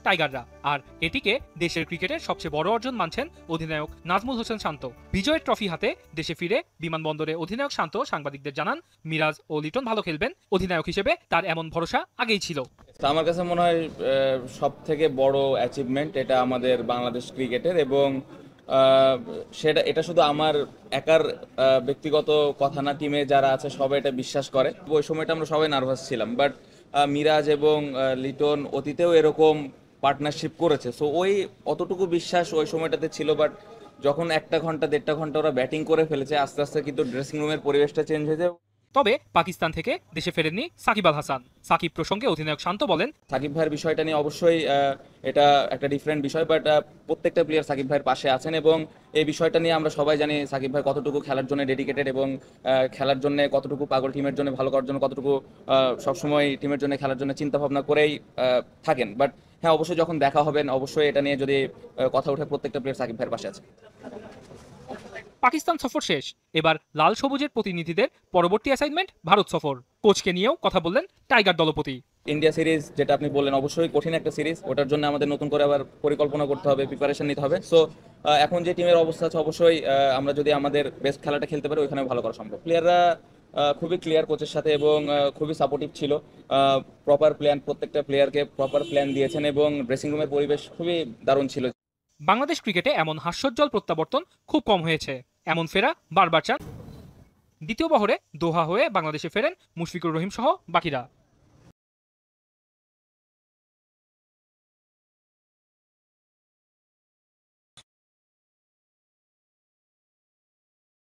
টাইগাররা। আর এটিকে দেশের ক্রিকেটের সবচেয়ে বড় অর্জন মানছেন অধিনায়ক নাজমুল হোসেন শান্ত। বিজয়ের ট্রফি হাতে দেশে ফিরে বিমানবন্দরে অধিনায়ক শান্ত সাংবাদিকদের জানান, মিরাজ ও লিটন ভালো খেলবেন। অধিনায়ক হিসেবে তার এমন ভরসা আগেই ছিল। আমার কাছে মনে হয় সব থেকে বড় অ্যাচিভমেন্ট এটা আমাদের বাংলাদেশ ক্রিকেটের, এবং এটা শুধু আমার একার ব্যক্তিগত কথা না, টিমে যারা আছে সবাই এটা বিশ্বাস করে। ওই সময়টা আমরা সবাই নার্ভাস ছিলাম, বাট মিরাজ এবং লিটন অতীতেও এরকম পার্টনারশিপ করেছে, সো ওই অতটুকু বিশ্বাস ওই সময়টাতে ছিল। বাট যখন 1 ঘন্টা 1.5 ঘন্টা ওরা ব্যাটিং করে ফেলেছে, আস্তে আস্তে কিন্তু ড্রেসিং রুমের পরিবেশটা চেঞ্জ হয়েছে। তবে পাকিস্তান থেকে দেশে ফেরেননি সাকিব আল হাসান। সাকিব প্রসঙ্গে অধিনায়ক শান্ত বলেন, সাকিব ভাইয়ের বিষয়টা নিয়ে অবশ্যই এটা একটা ডিফারেন্ট বিষয়, বাট প্রত্যেকটা প্লেয়ার সাকিব ভাইয়ের পাশে আছেন, এবং এই বিষয়টা নিয়ে আমরা সবাই জানি সাকিব ভাই কতটুকু খেলার জন্য ডেডিকেটেড, এবং খেলার জন্য কতটুকু পাগল, টিমের জন্য ভালো করার জন্য কতটুকু সবসময় টিমের জন্য খেলার জন্য চিন্তা ভাবনা করেই থাকেন। বাট হ্যাঁ, অবশ্যই যখন দেখা হবেন অবশ্যই এটা নিয়ে যদি কথা ওঠে, প্রত্যেকটা প্লেয়ার সাকিব ভাইয়ের পাশে আছে। পাকিস্তান সফর শেষ, এবার লাল সবুজের প্রতিনিধিদের পরবর্তী অ্যাসাইনমেন্ট ভারত সফর। কোচকে নিয়েও কথা বললেন টাইগার দলপতি। ইন্ডিয়া সিরিজ যেটা আপনি বললেন অবশ্যই কঠিন একটা সিরিজ, ওটার জন্য আমাদের নতুন করে আবার পরিকল্পনা করতে হবে, প্রিপারেশন নিতে হবে। সো এখন যে টিমের অবস্থা আছে অবশ্যই আমরা যদি আমাদের বেস্ট খেলাটা খেলতে পারি ওইখানে ভালো করা সম্ভব। প্লেয়াররা খুবই ক্লিয়ার কোচের সাথে এবং খুবই সাপোর্টিভ ছিল। প্রপার প্ল্যান, প্রত্যেকটা প্লেয়ারকে প্রপার প্ল্যান দিয়েছেন, এবং ড্রেসিং রুমের পরিবেশ খুবই দারুণ ছিল। বাংলাদেশ ক্রিকেটে এমন হাস্যোজ্জ্বল প্রত্যাবর্তন খুব কম হয়েছে। এমন ফেরা বারবার চান। দ্বিতীয় বহরে দোহা হয়ে বাংলাদেশে ফেরেন মুশফিকুর রহিম সহ বাকিরা।